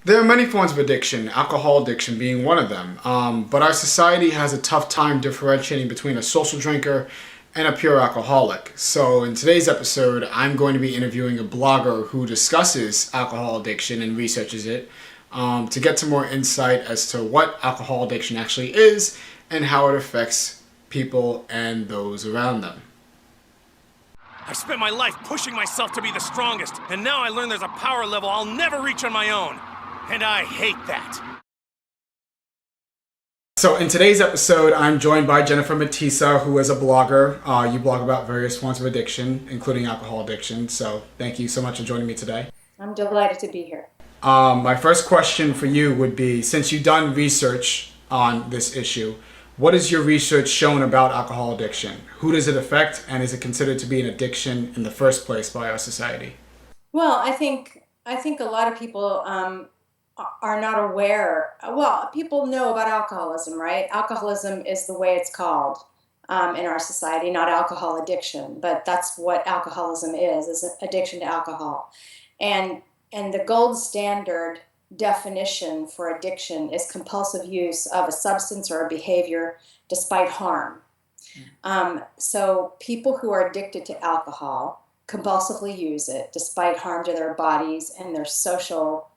There are many forms of addiction, alcohol addiction being one of them. But our society has a tough time differentiating between a social drinker and a pure alcoholic. So, in today's episode, I'm going to be interviewing a blogger who discusses alcohol addiction and researches it to get some more insight as to what alcohol addiction actually is and how it affects people and those around them. I've spent my life pushing myself to be the strongest, and now I learn there's a power level I'll never reach on my own. And I hate that. So in today's episode, I'm joined by Jennifer Matesa, who is a blogger. You blog about various forms of addiction, including alcohol addiction. So thank you so much for joining me today. I'm delighted to be here. My first question for you would be, since you've done research on this issue, what has your research shown about alcohol addiction? Who does it affect, and is it considered to be an addiction in the first place by our society? Well, I think a lot of people are not aware. Well, people know about alcoholism, right? Alcoholism is the way it's called in our society, not alcohol addiction, but that's what alcoholism is an addiction to alcohol. And and the gold standard definition for addiction is compulsive use of a substance or a behavior despite harm. So people who are addicted to alcohol compulsively use it despite harm to their bodies and their social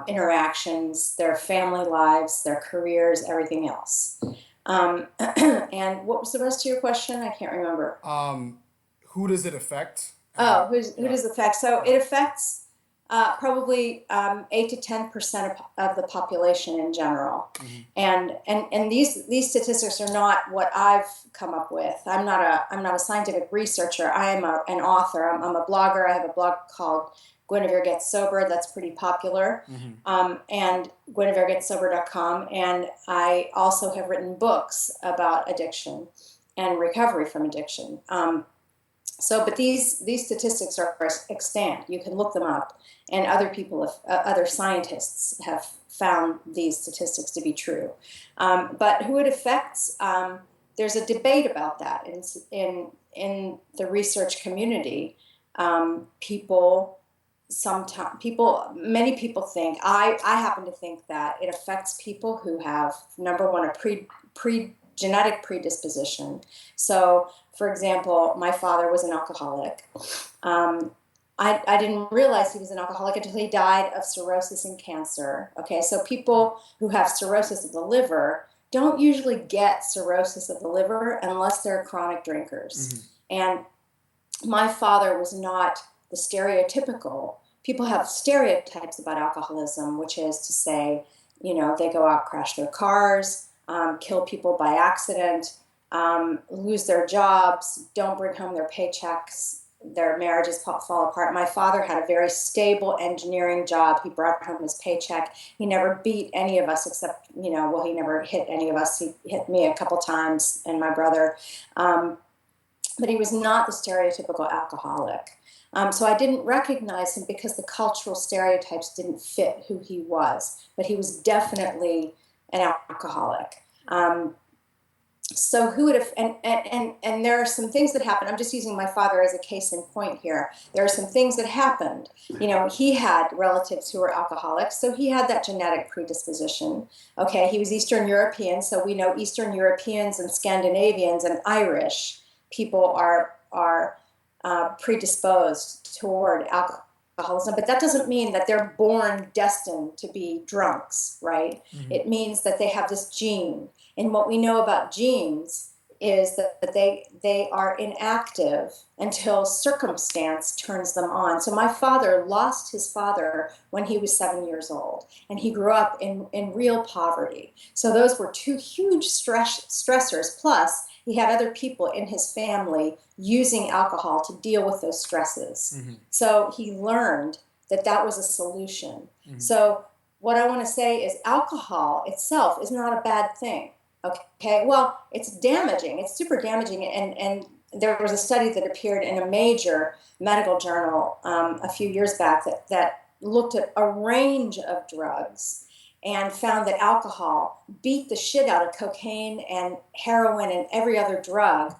interactions, their family lives, their careers, everything else. And what was the rest of your question? I can't remember. Who does it affect? Who does it affect? So it affects probably 8 to 10% of the population in general. And these statistics are not what I've come up with. I'm not a scientific researcher. I am an author. I'm a blogger. I have a blog called Guinevere Gets Sober. That's pretty popular. And GuinevereGetSober.com. And I also have written books about addiction and recovery from addiction. But these statistics are extant. You can look them up, and other scientists have found these statistics to be true. But who it affects, there's a debate about that in the research community. Many people think. I happen to think that it affects people who have, number one, a genetic predisposition. So, for example, my father was an alcoholic. I didn't realize he was an alcoholic until he died of cirrhosis and cancer. Okay, so people who have cirrhosis of the liver don't usually get cirrhosis of the liver unless they're chronic drinkers. And my father was not the stereotypical. People have stereotypes about alcoholism, which is to say, they go out, crash their cars, kill people by accident, lose their jobs, don't bring home their paychecks, their marriages fall apart. My father had a very stable engineering job. He brought home his paycheck. He never beat any of us except, he never hit any of us. He hit me a couple times and my brother. But he was not the stereotypical alcoholic. So I didn't recognize him because the cultural stereotypes didn't fit who he was. But he was definitely an alcoholic. So who would have, and there are some things that happened. I'm just using my father as a case in point here. There are some things that happened. He had relatives who were alcoholics, so he had that genetic predisposition. Okay, he was Eastern European, so we know Eastern Europeans and Scandinavians and Irish people are predisposed toward alcoholism, but that doesn't mean that they're born destined to be drunks, right? It means that they have this gene. And what we know about genes is that they are inactive until circumstance turns them on. So my father lost his father when he was 7 years old, and he grew up in real poverty. So those were two huge stressors. Plus, he had other people in his family using alcohol to deal with those stresses. So he learned that was a solution. So what I want to say is alcohol itself is not a bad thing. Okay, well, it's damaging. It's super damaging. And there was a study that appeared in a major medical journal a few years back that looked at a range of drugs and found that alcohol beat the shit out of cocaine and heroin and every other drug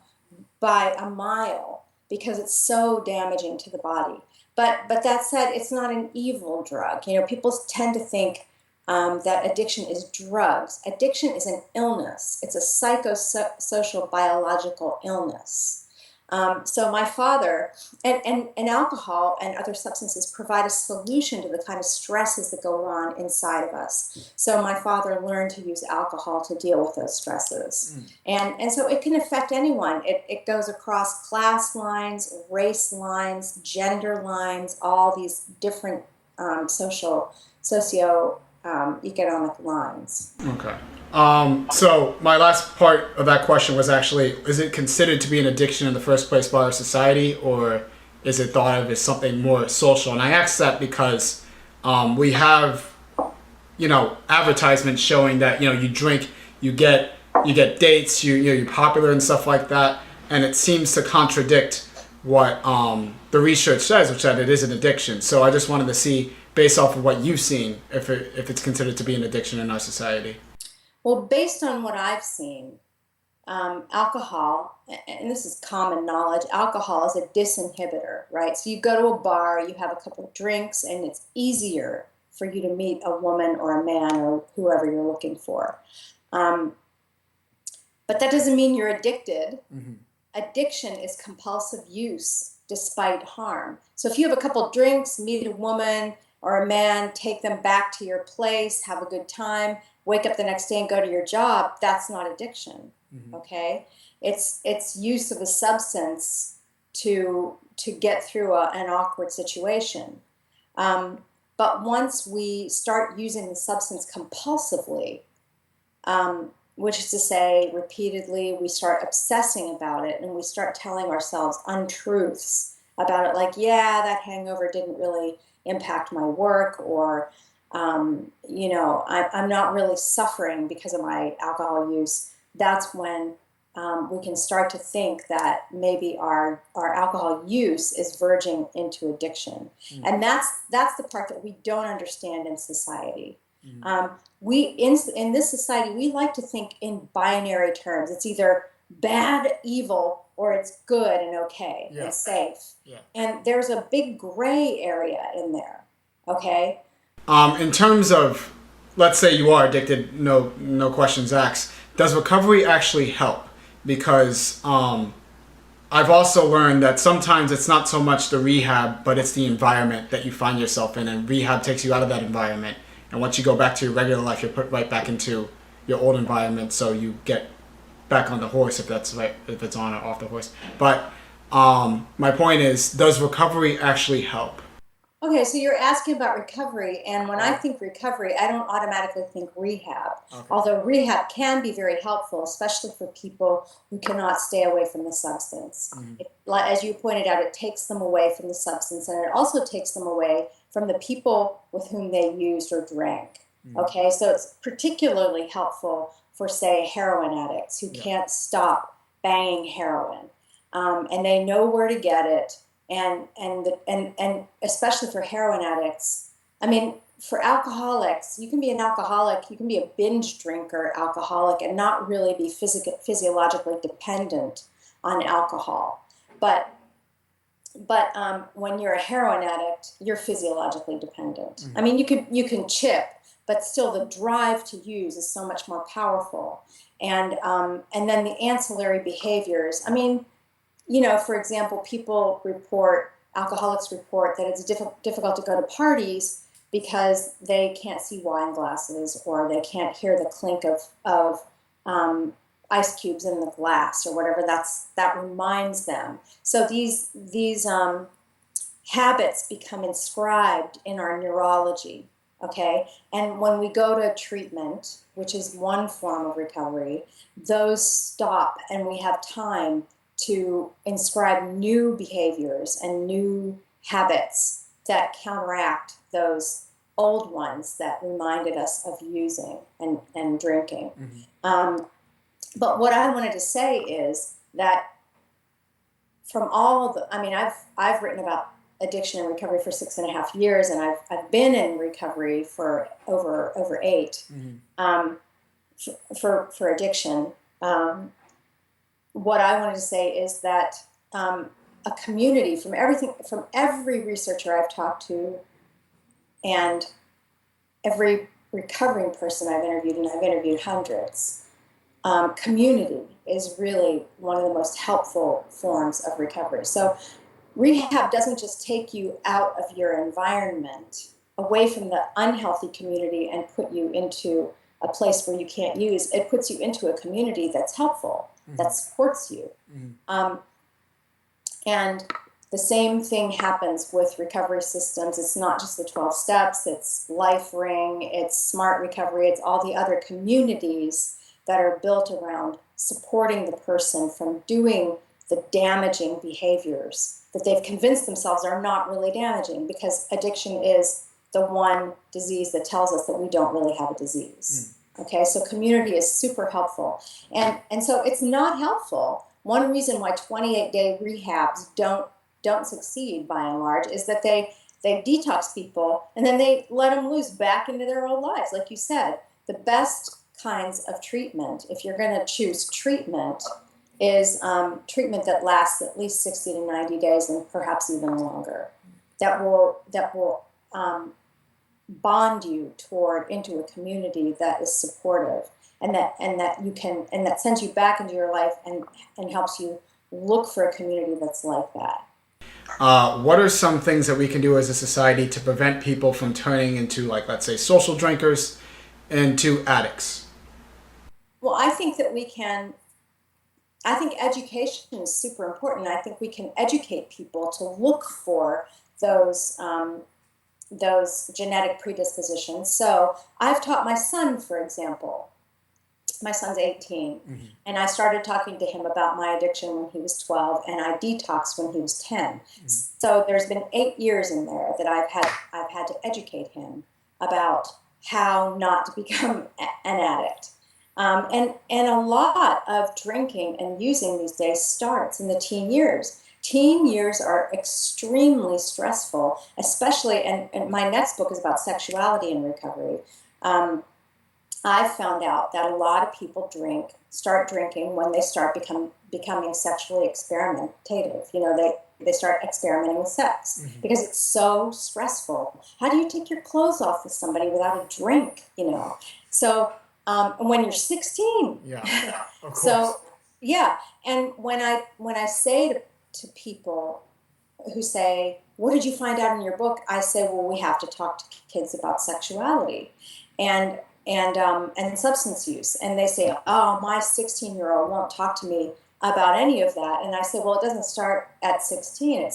by a mile because it's so damaging to the body. But that said, it's not an evil drug. You know, people tend to think that addiction is drugs. Addiction is an illness. It's a psychosocial biological illness. So my father and alcohol and other substances provide a solution to the kind of stresses that go on inside of us. So my father learned to use alcohol to deal with those stresses. And so it can affect anyone. It goes across class lines, race lines, gender lines, all these different economic lines. Okay. So my last part of that question was actually, is it considered to be an addiction in the first place by our society, or is it thought of as something more social? And I ask that because we have, advertisements showing that, you drink, you get dates, you're popular and stuff like that, and it seems to contradict what the research says, which that it is an addiction. So I just wanted to see, based off of what you've seen, if it's considered to be an addiction in our society. Well, based on what I've seen, alcohol, and this is common knowledge, alcohol is a disinhibitor, right? So you go to a bar, you have a couple of drinks, and it's easier for you to meet a woman or a man or whoever you're looking for. But that doesn't mean you're addicted. Mm-hmm. Addiction is compulsive use despite harm. So if you have a couple of drinks, meet a woman or a man, take them back to your place, have a good time, wake up the next day and go to your job, that's not addiction. Mm-hmm. Okay? It's use of a substance to get through an awkward situation. But once we start using the substance compulsively, which is to say repeatedly, we start obsessing about it and we start telling ourselves untruths about it, like, yeah, that hangover didn't really impact my work, or I'm not really suffering because of my alcohol use. That's when we can start to think that maybe our alcohol use is verging into addiction. Mm. And that's the part that we don't understand in society. Mm. In this society, we like to think in binary terms. It's either bad, evil, or it's good and okay and safe. Yeah. And there's a big gray area in there. Okay. In terms of, let's say you are addicted, no questions asked, does recovery actually help? Because I've also learned that sometimes it's not so much the rehab, but it's the environment that you find yourself in, and rehab takes you out of that environment. And once you go back to your regular life, you're put right back into your old environment, so you get back on the horse, if that's right, if it's on or off the horse. But my point is, does recovery actually help? Okay, so you're asking about recovery, and when I think recovery, I don't automatically think rehab. Okay. Although rehab can be very helpful, especially for people who cannot stay away from the substance. Mm-hmm. As you pointed out, it takes them away from the substance, and it also takes them away from the people with whom they used or drank. Mm-hmm. Okay, so it's particularly helpful for, say, heroin addicts who can't stop banging heroin, and they know where to get it. And especially for heroin addicts, I mean, for alcoholics, you can be an alcoholic, you can be a binge drinker alcoholic and not really be physiologically dependent on alcohol. But when you're a heroin addict, you're physiologically dependent. Mm-hmm. I mean, you can chip, but still the drive to use is so much more powerful. And then the ancillary behaviors, I mean, for example, alcoholics report that it's difficult to go to parties because they can't see wine glasses, or they can't hear the clink of ice cubes in the glass, or whatever that reminds them. So these habits become inscribed in our neurology, okay? And when we go to treatment, which is one form of recovery, those stop and we have time to inscribe new behaviors and new habits that counteract those old ones that reminded us of using and drinking. Mm-hmm. But what I wanted to say is that from all of I've written about addiction and recovery for 6.5 years, and I've been in recovery for over 8 mm-hmm. For addiction. What I wanted to say is that a community from every researcher I've talked to and every recovering person I've interviewed, and I've interviewed hundreds. Community is really one of the most helpful forms of recovery. So rehab doesn't just take you out of your environment, away from the unhealthy community, and put you into a place where you can't use. It puts you into a community that's helpful, that supports you. And the same thing happens with recovery systems. It's not just the 12 steps, it's Life Ring, it's Smart Recovery, it's all the other communities that are built around supporting the person from doing the damaging behaviors that they've convinced themselves are not really damaging, because addiction is the one disease that tells us that we don't really have a disease. Okay, so community is super helpful. And so it's not helpful. One reason why 28-day rehabs don't succeed by and large is that they detox people and then they let them loose back into their old lives. Like you said, the best kinds of treatment, if you're going to choose treatment, is treatment that lasts at least 60 to 90 days and perhaps even longer. That will bond you into a community that is supportive, and that sends you back into your life and helps you look for a community that's like that. What are some things that we can do as a society to prevent people from turning into, like, let's say, social drinkers into addicts? Well, I think that I think education is super important. I think we can educate people to look for those genetic predispositions. So I've taught my son, for example. My son's 18, and I started talking to him about my addiction when he was 12, and I detoxed when he was 10. So there's been 8 years in there that I've had to educate him about how not to become an addict. And a lot of drinking and using these days starts in the teen years. Teen years are extremely stressful, especially, and my next book is about sexuality and recovery. I've found out that a lot of people start drinking when they start becoming sexually experimentative. You know, they start experimenting with sex because it's so stressful. How do you take your clothes off with somebody without a drink? You know, so when you're 16, Yeah, of course. so yeah, and when I say to people who say, "What did you find out in your book?" I say, "Well, we have to talk to kids about sexuality and substance use." And they say, "Oh, my 16-year-old won't talk to me about any of that." And I say, "Well, it doesn't start at 16. It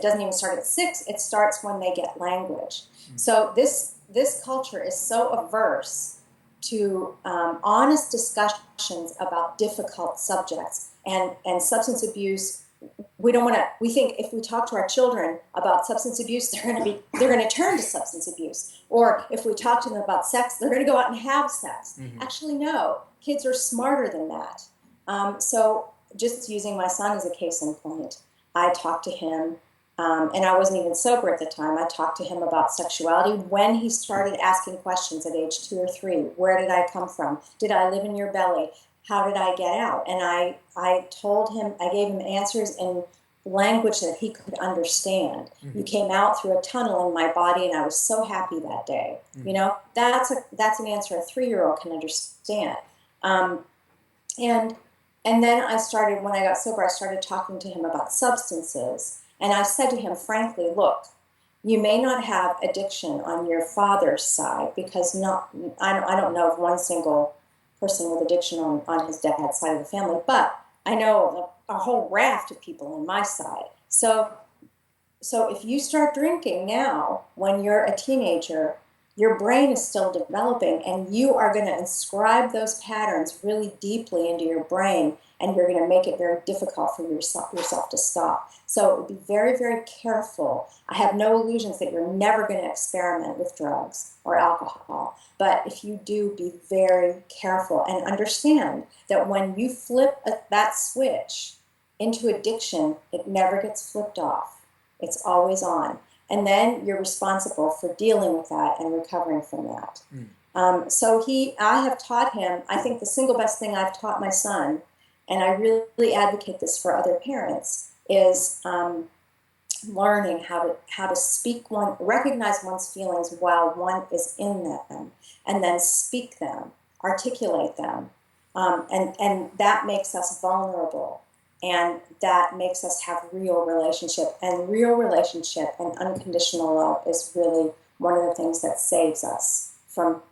doesn't even start at 6. It starts when they get language." So this culture is so averse to honest discussions about difficult subjects and substance abuse. We think if we talk to our children about substance abuse, they're going to turn to substance abuse. Or if we talk to them about sex, they're going to go out and have sex. Actually, no. Kids are smarter than that. So just using my son as a case in point, I talked to him, and I wasn't even sober at the time. I talked to him about sexuality when he started asking questions at age 2 or 3. Where did I come from? Did I live in your belly? How did I get out? And I told him, I gave him answers in language that he could understand. You came out through a tunnel in my body, and I was so happy that day. You know, that's an answer a 3-year-old can understand. And then when I got sober, I started talking to him about substances. And I said to him, frankly, look, you may not have addiction on your father's side, because I don't know of one single person with addiction on his dad's side of the family, but I know a whole raft of people on my side. So if you start drinking now, when you're a teenager, your brain is still developing, and you are going to inscribe those patterns really deeply into your brain, and you're going to make it very difficult for yourself to stop. So be very, very careful. I have no illusions that you're never going to experiment with drugs or alcohol, but if you do, be very careful and understand that when you flip that switch into addiction, it never gets flipped off. It's always on. And then you're responsible for dealing with that and recovering from that. I have taught him, I think the single best thing I've taught my son, and I really advocate this for other parents, is learning how to recognize one's feelings while one is in them, and then speak them, articulate them, and that makes us vulnerable, and that makes us have real relationship. And real relationship and unconditional love is really one of the things that saves us from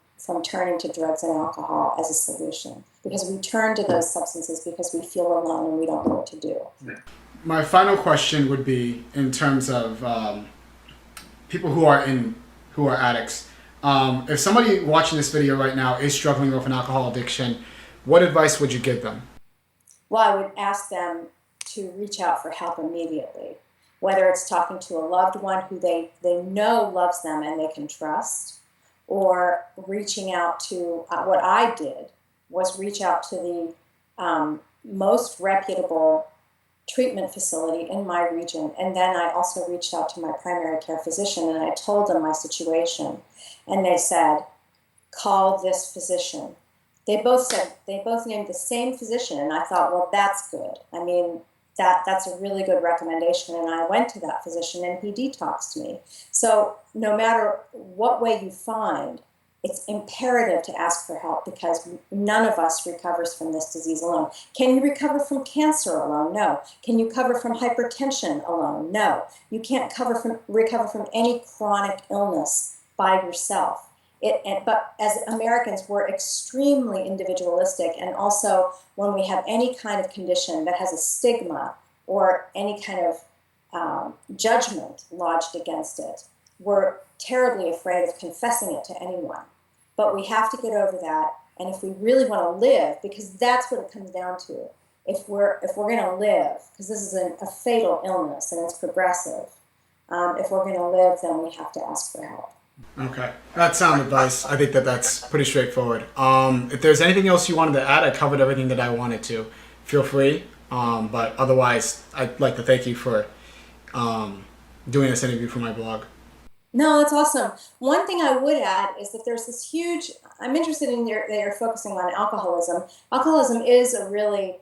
turning to drugs and alcohol as a solution, because we turn to those substances because we feel alone and we don't know what to do. My final question would be in terms of people who are addicts. If somebody watching this video right now is struggling with an alcohol addiction, what advice would you give them? Well, I would ask them to reach out for help immediately, whether it's talking to a loved one who they know loves them and they can trust, or reaching out to, what I did was reach out to the most reputable treatment facility in my region. And then I also reached out to my primary care physician and I told them my situation. And they said, call this physician. They both named the same physician, and I thought, well, that's good. I mean, that's a really good recommendation. And I went to that physician and he detoxed me. So no matter what way you find, it's imperative to ask for help, because none of us recovers from this disease alone. Can you recover from cancer alone? No. Can you recover from hypertension alone? No. You can't recover from any chronic illness by yourself. But as Americans, we're extremely individualistic, and also when we have any kind of condition that has a stigma or any kind of judgment lodged against it, we're terribly afraid of confessing it to anyone. But we have to get over that, and if we really want to live, because that's what it comes down to, if we're going to live, because this is a fatal illness and it's progressive, if we're going to live, then we have to ask for help. Okay, that's sound advice. I think that's pretty straightforward. If there's anything else you wanted to add, I covered everything that I wanted to. Feel free. But otherwise, I'd like to thank you for doing this interview for my blog. No, that's awesome. One thing I would add is that there's this huge, I'm interested in that you're focusing on alcoholism. Alcoholism is a really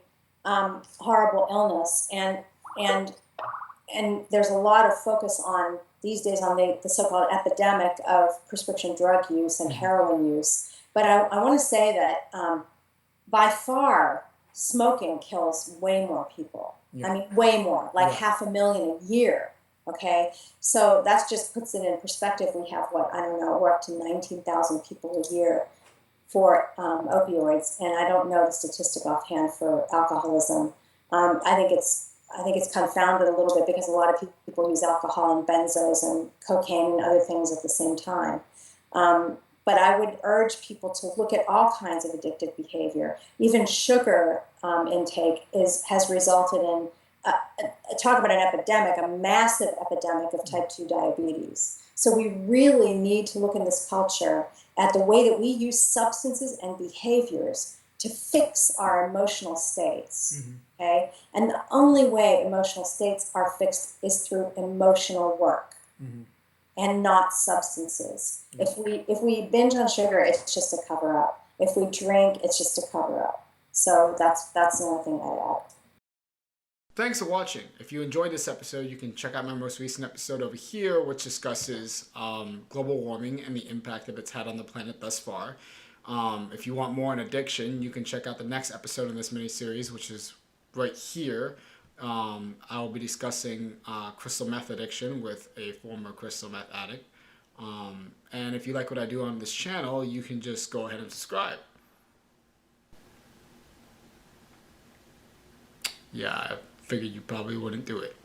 horrible illness, and there's a lot of focus on these days on the so-called epidemic of prescription drug use and heroin use. But I want to say that by far, smoking kills way more people. Yeah. I mean, way more, like 500,000 a year. Okay, so that just puts it in perspective. We have we're up to 19,000 people a year for opioids, and I don't know the statistic offhand for alcoholism. I think it's confounded a little bit because a lot of people use alcohol and benzos and cocaine and other things at the same time. But I would urge people to look at all kinds of addictive behavior. Even sugar intake has resulted in, talk about an epidemic, a massive epidemic of type 2 diabetes. So we really need to look in this culture at the way that we use substances and behaviors to fix our emotional states. Mm-hmm. Okay? And the only way emotional states are fixed is through emotional work. Mm-hmm. And not substances. Mm-hmm. If we binge on sugar, it's just a cover up. If we drink, it's just a cover up. So that's the only thing I'd add. Thanks for watching. If you enjoyed this episode, you can check out my most recent episode over here, which discusses global warming and the impact that it's had on the planet thus far. If you want more on addiction, you can check out the next episode in this miniseries, which is right here. I'll be discussing crystal meth addiction with a former crystal meth addict. And if you like what I do on this channel, you can just go ahead and subscribe. Yeah, I figured you probably wouldn't do it.